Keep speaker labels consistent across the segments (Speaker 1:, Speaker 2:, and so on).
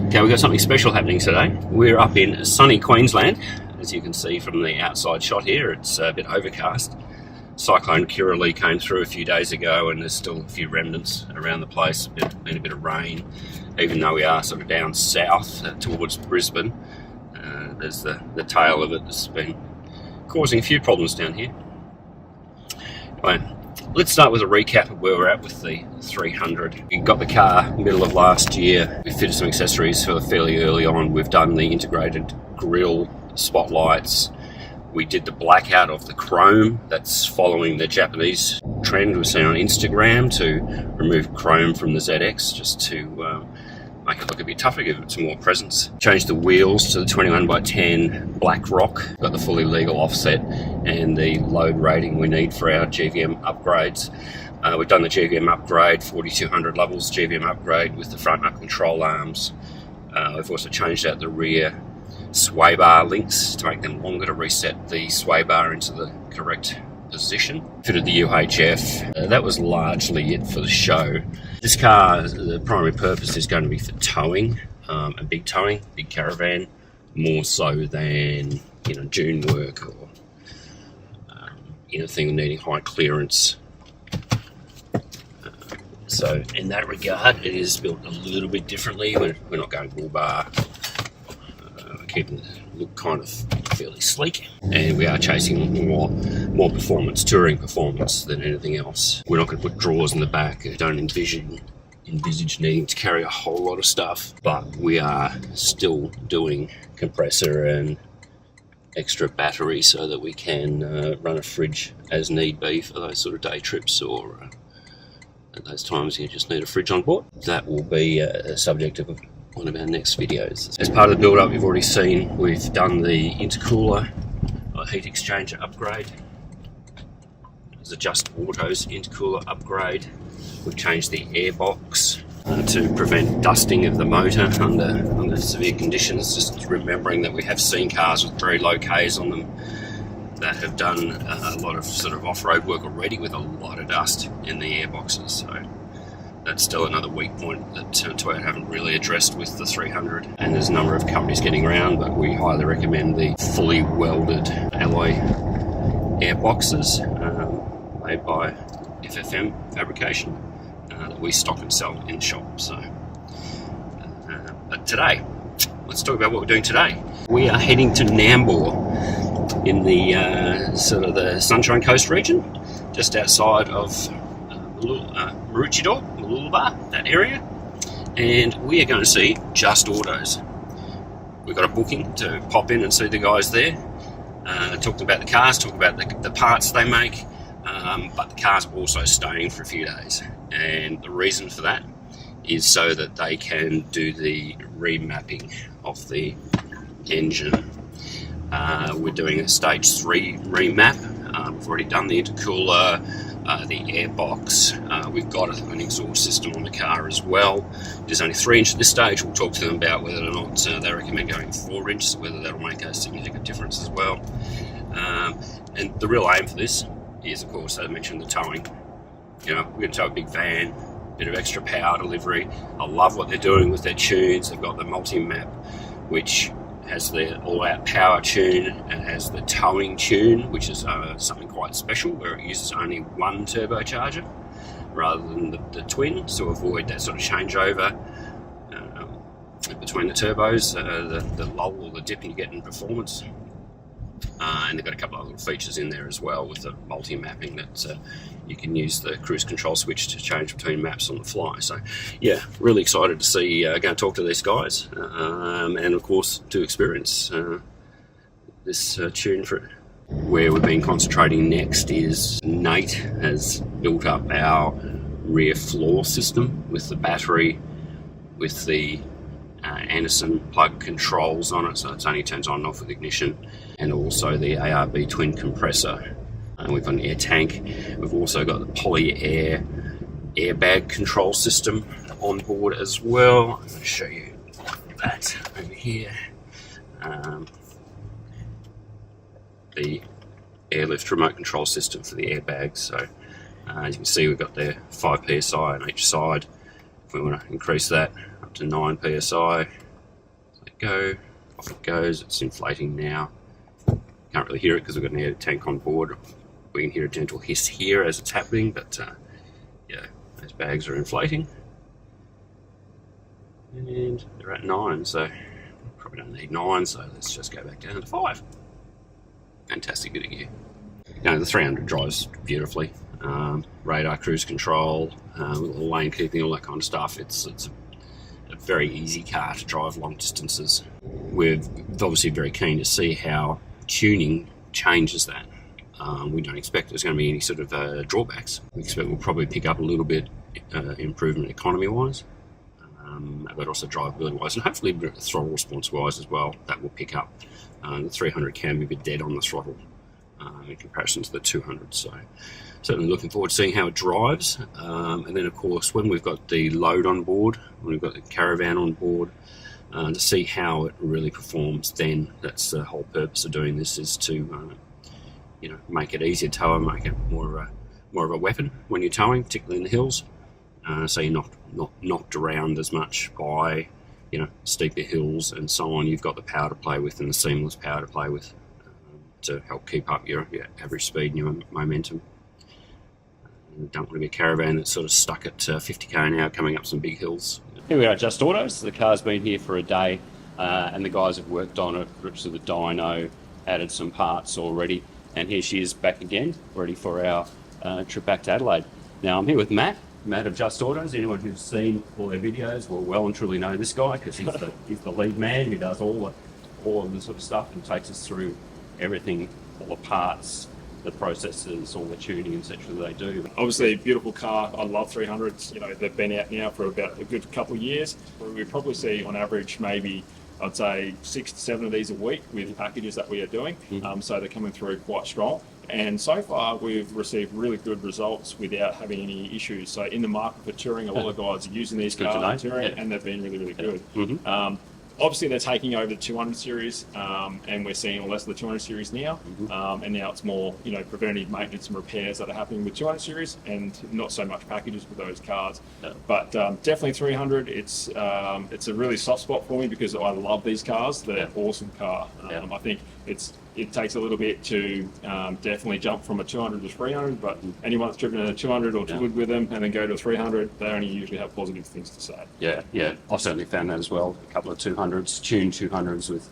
Speaker 1: Okay, we've got something special happening today. We're up in sunny Queensland. As you can see from the outside shot here, it's a bit overcast. Cyclone Kirrily came through a few days ago and there's still a few remnants around the place. Been a bit of rain, even though we are sort of down south towards Brisbane. There's the tail of it that's been causing a few problems down here. Anyway, let's start with a recap of where we're at with the 300. We got the car middle of last year. We fitted some accessories fairly early on. We've done the integrated grille, spotlights. We did the blackout of the chrome. That's following the Japanese trend we've seen on Instagram to remove chrome from the ZX, just to make it look a bit tougher, give it some more presence. Changed the wheels to the 21x10 black rock. Got the fully legal offset and the load rating we need for our GVM upgrades. We've done the GVM upgrade, 4200 Lovells GVM upgrade with the front up control arms. We've also changed out the rear sway bar links to make them longer, to reset the sway bar into the correct position. Fitted the UHF. That was largely it for the show. This car, the primary purpose is going to be for towing, and big towing, big caravan, more so than dune work or anything needing high clearance. So in that regard, it is built a little bit differently. We're not going bull bar. Keeping it look kind of fairly sleek, and we are chasing more performance, touring performance than anything else. We're not going to put drawers in the back. I don't envisage needing to carry a whole lot of stuff, but we are still doing compressor and extra battery so that we can run a fridge as need be for those sort of day trips, or at those times you just need a fridge on board. That will be a subject of one of our next videos. As part of the build-up, you've already seen we've done the intercooler heat exchanger upgrade. There's a Just Autos intercooler upgrade. We've changed the airbox to prevent dusting of the motor under severe conditions. Just remembering that we have seen cars with very low Ks on them that have done a lot of sort of off-road work already with a lot of dust in the airboxes. So that's still another weak point that Toyota haven't really addressed with the 300. And there's a number of companies getting around, but we highly recommend the fully welded alloy airboxes made by FFM Fabrication that we stock and sell in the shop. So, but today, let's talk about what we're doing today. We are heading to Nambour in the sort of the Sunshine Coast region, just outside of Maroochydore, Mooloolaba, that area, and we are going to see Just Autos. We've got a booking to pop in and see the guys there, talk about the cars, talk about the parts they make, but the cars are also staying for a few days, and the reason for that is so that they can do the remapping of the engine. We're doing a stage 3 remap. We've already done the intercooler, the airbox. We've got an exhaust system on the car as well. There's only 3 inch at this stage. We'll talk to them about whether or not they recommend going 4 inches, whether that'll make a significant difference as well. And the real aim for this is, of course, as I mentioned, the towing. We're going to tow a big van, bit of extra power delivery. I love what they're doing with their tunes. They've got the multi-map, which has the all-out power tune and has the towing tune, which is something quite special, where it uses only one turbocharger rather than the twin, to avoid that sort of changeover between the turbos, the lull or the dip you get in performance. And they've got a couple of little features in there as well with the multi-mapping that you can use the cruise control switch to change between maps on the fly. So yeah, really excited to see, go and talk to these guys, and of course to experience this tune for it. Where we've been concentrating next is Nate has built up our rear floor system with the battery, with the Anderson plug controls on it, so it only turns on and off with ignition, and also the ARB twin compressor. And we've got an air tank. We've also got the poly air airbag control system on board as well. I'm going to show you that over here. The airlift remote control system for the airbags. So as you can see, we've got there 5 psi on each side. If we want to increase that up to 9 psi, go. Off it goes. It's inflating now. Can't really hear it because we've got an air tank on board. We can hear a gentle hiss here as it's happening, but yeah, those bags are inflating. And they're at 9, so probably don't need 9, so let's just go back down to 5. Fantastic bit of gear. Now the 300 drives beautifully. Radar, cruise control, lane keeping, all that kind of stuff. It's a very easy car to drive long distances. We're obviously very keen to see how tuning changes that. We don't expect there's going to be any sort of drawbacks. We expect we'll probably pick up a little bit improvement economy-wise, but also drivability-wise, and hopefully a bit of throttle response-wise as well. That will pick up. The 300 can be a bit dead on the throttle in comparison to the 200. So certainly looking forward to seeing how it drives. And then, of course, when we've got the load on board, when we've got the caravan on board, to see how it really performs, then that's the whole purpose of doing this, is to make it easier to tow and make it more of a weapon when you're towing, particularly in the hills. So you're not knocked around as much by steeper hills and so on. You've got the power to play with and the seamless power to play with to help keep up your average speed and your momentum. You don't want to be a caravan that's sort of stuck at 50k an hour coming up some big hills. Here we are at Just Autos. The car's been here for a day, and the guys have worked on it, ripped to the dyno, added some parts already, and here she is back again, ready for our trip back to Adelaide. Now I'm here with Matt of Just Autos. Anyone who's seen all their videos will well and truly know this guy, because he's the lead man. He does all of the sort of stuff and takes us through everything, all the parts, the processes, all the tuning, etc. that they do.
Speaker 2: Obviously, a beautiful car. I love 300s. They've been out now for about a good couple of years. We probably see on average maybe, I'd say 6 to 7 of these a week with packages that we are doing. So they're coming through quite strong. And so far, we've received really good results without having any issues. So in the market for touring, a lot of guys are using these cars for touring, and they've been really, really good. Obviously, they're taking over the 200 series, and we're seeing less of the 200 series now. And now it's more, preventative maintenance and repairs that are happening with 200 series, and not so much packages with those cars. But definitely 300. It's a really soft spot for me because I love these cars. They're an awesome car. I think it takes a little bit to definitely jump from a 200 to 300, but anyone that's driven a 200 or toured with them and then go to a 300, they only usually have positive things to say.
Speaker 1: Yeah. I've certainly found that as well. A couple of 200s, tuned 200s with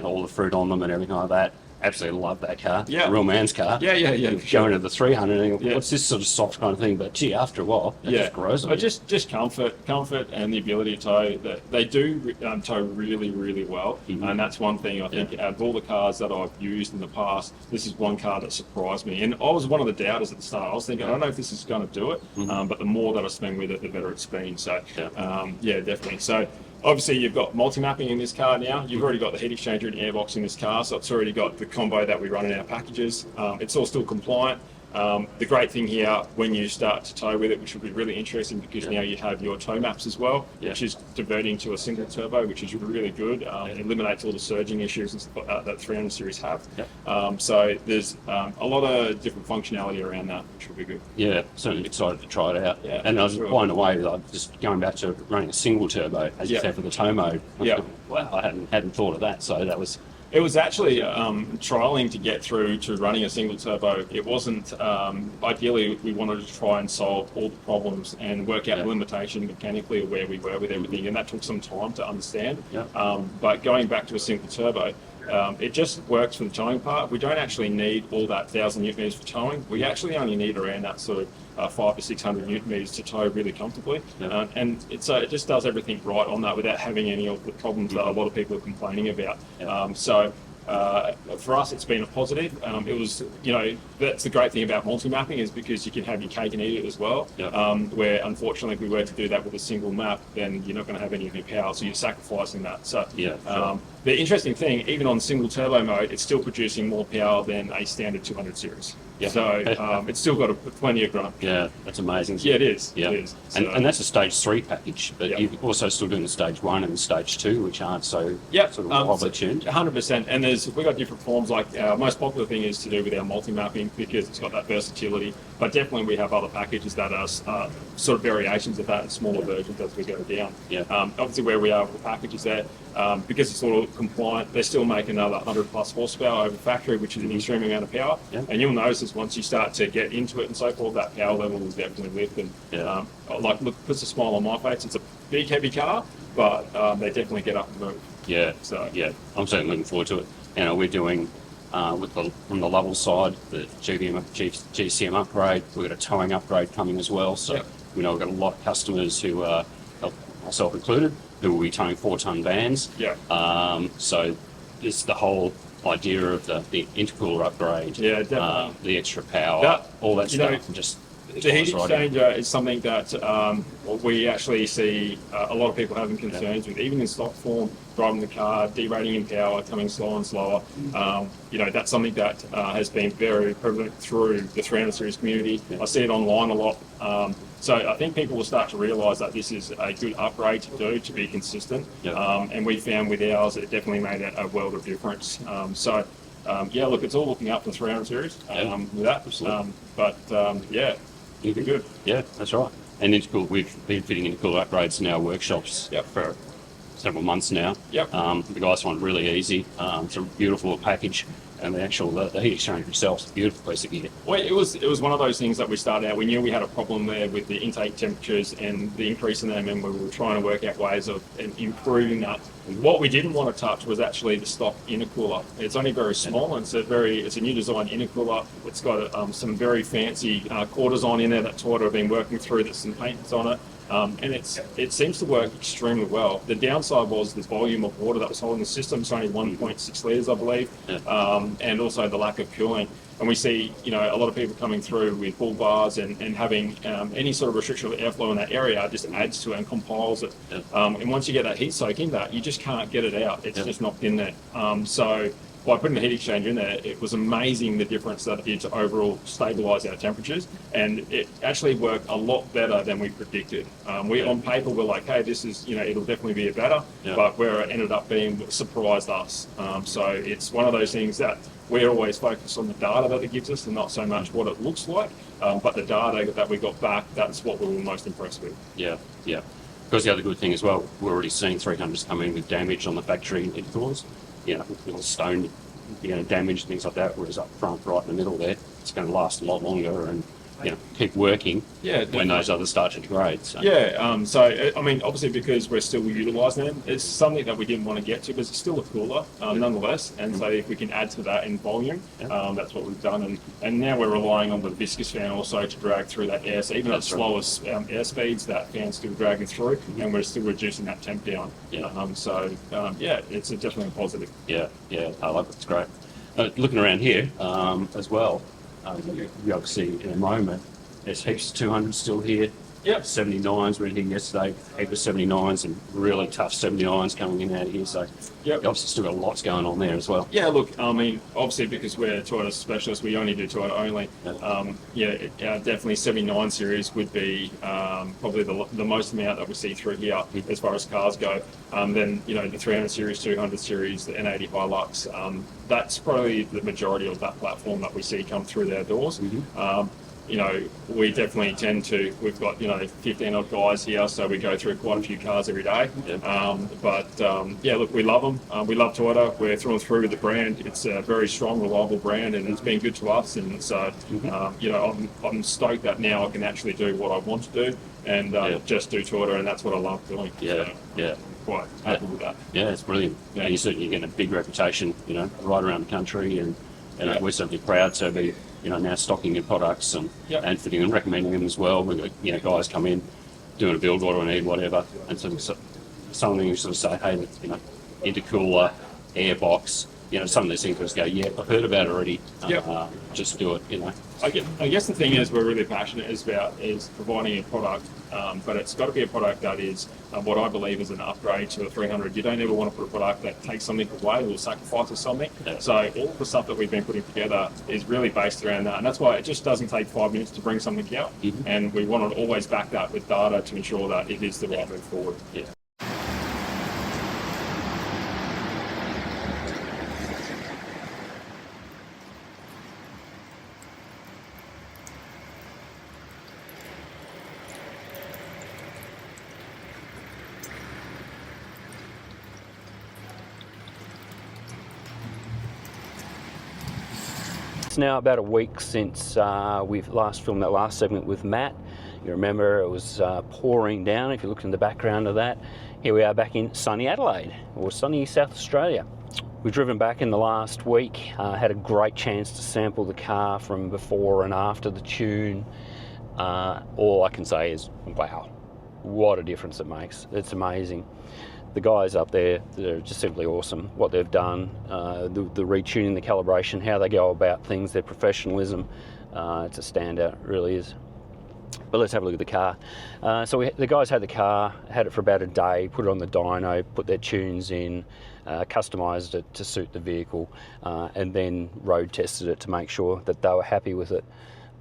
Speaker 1: all the fruit on them and everything like that. Absolutely love that car. Yeah. A real man's car.
Speaker 2: Yeah.
Speaker 1: Going to the 300 and what's this sort of soft kind of thing? But gee, after a while, it just grows on you.
Speaker 2: Just comfort and the ability to tow. They do tow really, really well. And that's one thing I think out of all the cars that I've used in the past, this is one car that surprised me. And I was one of the doubters at the start. I was thinking, I don't know if this is going to do it. But the more that I spend with it, the better it's been. So, definitely. So, obviously, you've got multi-mapping in this car now. You've already got the heat exchanger and airbox in this car, so it's already got the combo that we run in our packages. It's all still compliant. The great thing here, when you start to tow with it, which will be really interesting, because now you have your tow maps as well, which is diverting to a single turbo, which is really good. It eliminates all the surging issues and stuff that 300 series have. So there's a lot of different functionality around that, which will be good.
Speaker 1: Yeah, certainly excited to try it out. And I was blown away, just going back to running a single turbo, as you said, for the tow mode. Wow, I hadn't thought of that, so that was...
Speaker 2: It was actually trialing to get through to running a single turbo. It wasn't, ideally we wanted to try and solve all the problems and work out the limitation mechanically of where we were with everything, and that took some time to understand. But going back to a single turbo, it just works for the towing part. We don't actually need all that 1,000 newton meters for towing. We actually only need around that sort of 500 to 600 newton meters to tow really comfortably. And it just does everything right on that without having any of the problems that a lot of people are complaining about. For us, it's been a positive. It was, that's the great thing about multi-mapping, is because you can have your cake and eat it as well. Where unfortunately, if we were to do that with a single map, then you're not going to have any of your power, so you're sacrificing that. So the interesting thing, even on single turbo mode, it's still producing more power than a standard 200 series. So it's still got plenty of grunt.
Speaker 1: Yeah, that's amazing.
Speaker 2: Yeah, it is. It is.
Speaker 1: So, and that's a stage 3 package, but you're also still doing the stage 1 and the stage 2, which aren't so sort of wobbly tuned.
Speaker 2: 100%. And we've got different forms. Like our most popular thing is to do with our multi-mapping, because it's got that versatility. But definitely we have other packages that are sort of variations of that and smaller versions as we go down.
Speaker 1: Yeah.
Speaker 2: Obviously where we are with the packages there, because it's sort of compliant, they still make another 100 plus horsepower over factory, which is an extreme amount of power.
Speaker 1: Yeah.
Speaker 2: And you'll notice is once you start to get into it and so forth, that power level will definitely lift. And look, puts a smile on my face. It's a big, heavy car, but they definitely get up and move.
Speaker 1: Yeah.
Speaker 2: So
Speaker 1: yeah, I'm certainly looking forward to it. We're doing from the Lovells side, the GCM upgrade. We've got a towing upgrade coming as well. So we've got a lot of customers who are, myself included, who will be towing 4-ton vans.
Speaker 2: Yeah.
Speaker 1: So it's the whole idea of the intercooler upgrade.
Speaker 2: Yeah, definitely.
Speaker 1: The extra power, all that stuff.
Speaker 2: The heat exchanger is something that we actually see a lot of people having concerns with, even in stock form, driving the car, derating in power, coming slower and slower. That's something that has been very prevalent through the 300 series community. I see it online a lot. So I think people will start to realise that this is a good upgrade to do to be consistent. And we found with ours it definitely made a world of difference. Look, it's all looking up for 300 series with that. You're good.
Speaker 1: Yeah, that's right. And Intercooler, we've been fitting Intercooler upgrades in our workshops for several months now. The guys find it really easy. It's a beautiful package, and the heat exchanger itself is a beautiful piece of gear.
Speaker 2: Well, it was one of those things that we started out. We knew we had a problem there with the intake temperatures and the increase in them, and we were trying to work out ways of improving that. What we didn't want to touch was actually the stock intercooler. It's only very small, and it's a new design intercooler. It's got some very fancy core design in there that Toyota have been working through. There's some paintings on it. And it seems to work extremely well. The downside was the volume of water that was holding the system. It's only 1.6 litres, I believe, and also the lack of cooling. And we see, a lot of people coming through with bull bars and having any sort of restriction of airflow in that area just adds to it and compiles it. And once you get that heat soak in that, you just can't get it out. It's just knocked in there. So by putting the heat exchanger in there, it was amazing the difference that it did to overall stabilise our temperatures, and it actually worked a lot better than we predicted. On paper we're like, hey, this is, it'll definitely be better, but where it ended up being surprised us. So it's one of those things that we're always focused on the data that it gives us and not so much what it looks like, but the data that we got back, that's what we were most impressed with.
Speaker 1: Yeah. Because the other good thing as well, we're already seeing 300s come in with damage on the factory intercoolers. Little stone, damage, things like that, whereas up front, right in the middle there, it's going to last a lot longer and, keep working when those others start to degrade. So.
Speaker 2: Obviously because we're still utilising them, it's something that we didn't want to get to because it's still a cooler nonetheless, and so if we can add to that in volume, that's what we've done. And now we're relying on the viscous fan also to drag through that air, so even at slowest air speeds, that fan's still dragging through, and we're still reducing that temp down. It's definitely a positive.
Speaker 1: I love it. It's great. Looking around here as well, you obviously in a moment, there's heaps of 200s still here. 79s were in here yesterday, heap of 79s and really tough 79s coming in out of here. So you obviously still got lots going on there as well.
Speaker 2: Obviously because we're Toyota specialists, we only do Toyota only. Definitely 79 series would be probably the most amount that we see through here as far as cars go. Then the 300 series, 200 series, the N80 Hilux. That's probably the majority of that platform that we see come through their doors. We definitely tend to, we've got, 15 odd guys here, so we go through quite a few cars every day. Look, we love them. We love Toyota. We're through and through with the brand. It's a very strong, reliable brand, and it's been good to us. And so, I'm stoked that now I can actually do what I want to do and just do Toyota, and that's what I love doing. Quite happy with that.
Speaker 1: Yeah, it's brilliant. And you're certainly getting a big reputation, right around the country, and we're certainly proud to be now stocking your products and fitting and recommending them as well. We've got, guys come in, doing a build, what do I need, whatever, and something you sort of say, hey, intercooler, airbox, some of these things just go, I've heard about it already, just do it,
Speaker 2: I guess the thing is we're really passionate is providing a product, but it's got to be a product that is what I believe is an upgrade to a 300. You don't ever want to put a product that takes something away or sacrifices something. So all the stuff that we've been putting together is really based around that, and that's why it just doesn't take 5 minutes to bring something out, and we want to always back that with data to ensure that it is the right move forward.
Speaker 1: It's now about a week since we've last filmed that last segment with Matt. You remember it was pouring down. If you look in the background of that, here we are back in sunny Adelaide, or sunny South Australia. We've driven back in the last week, had a great chance to sample the car from before and after the tune. All I can say is, wow, what a difference it makes. It's amazing. The guys up there, they're just simply awesome. What they've done, the retuning, the calibration, how they go about things, their professionalism, it's a standout, it really is. But let's have a look at the car. The guys had the car, had it for about a day, put it on the dyno, put their tunes in, customised it to suit the vehicle, and then road tested it to make sure that they were happy with it.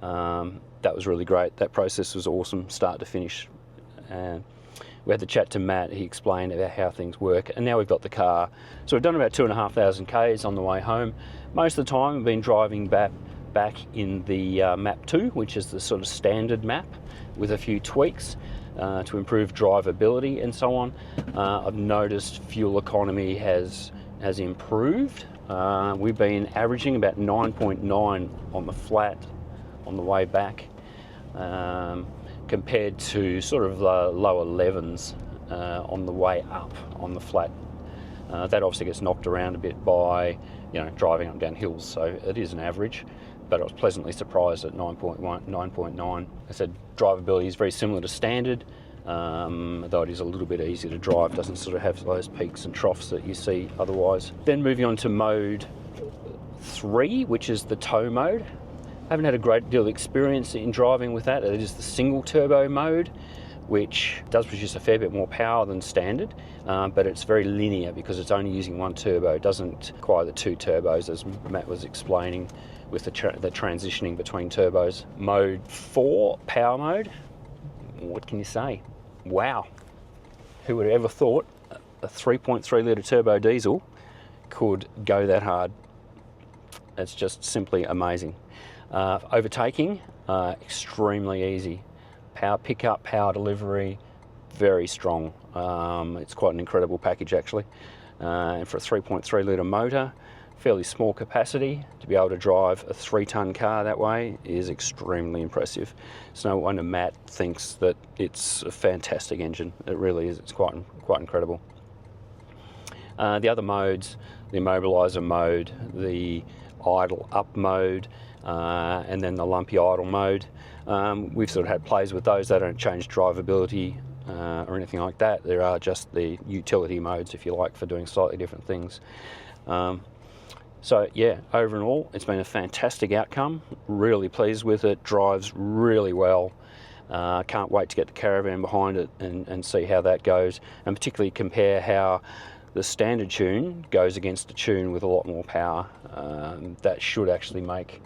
Speaker 1: That was really great. That process was awesome, start to finish. We had the chat to Matt, he explained about how things work, and now we've got the car. So we've done about 2,500 Ks on the way home. Most of the time we've been driving back in the map 2, which is the sort of standard map with a few tweaks to improve drivability and so on. I've noticed fuel economy has improved. We've been averaging about 9.9 on the flat on the way back, compared to sort of lower 11s on the way up on the flat. That obviously gets knocked around a bit by driving up and down hills, so it is an average, but I was pleasantly surprised at 9.9. I said drivability is very similar to standard, though it is a little bit easier to drive, doesn't sort of have those peaks and troughs that you see otherwise. Then moving on to mode 3, which is the tow mode. I haven't had a great deal of experience in driving with that. It is the single turbo mode, which does produce a fair bit more power than standard, but it's very linear because it's only using one turbo. It doesn't require the 2 turbos, as Matt was explaining, with the transitioning between turbos. Mode 4, power mode, what can you say? Wow, who would have ever thought a 3.3 litre turbo diesel could go that hard? It's just simply amazing. Overtaking, extremely easy. Power pickup, power delivery, very strong. It's quite an incredible package actually. And for a 3.3 litre motor, fairly small capacity, to be able to drive a 3-ton car that way is extremely impressive. It's no wonder Matt thinks that it's a fantastic engine. It really is. It's quite incredible. The other modes, the immobiliser mode, the idle up mode, and then the lumpy idle mode. We've sort of had plays with those. They don't change drivability or anything like that. There are just the utility modes, if you like, for doing slightly different things. So yeah, overall, it's been a fantastic outcome. Really pleased with it. Drives really well. Can't wait to get the Caravan behind it and see how that goes, and particularly compare how the standard tune goes against a tune with a lot more power. That should actually make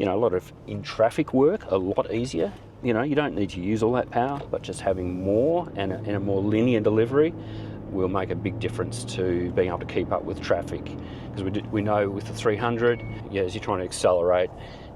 Speaker 1: a lot of in-traffic work a lot easier. You don't need to use all that power, but just having more and a more linear delivery will make a big difference to being able to keep up with traffic. Because we know with the 300, as you're trying to accelerate,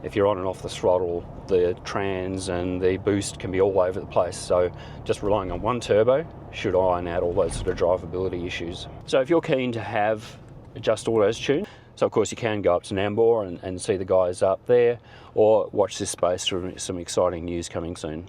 Speaker 1: if you're on and off the throttle, the trans and the boost can be all over the place. So just relying on one turbo should iron out all those sort of drivability issues. So if you're keen to have Just Auto's tune, so of course you can go up to Nambour and see the guys up there, or watch this space for some exciting news coming soon.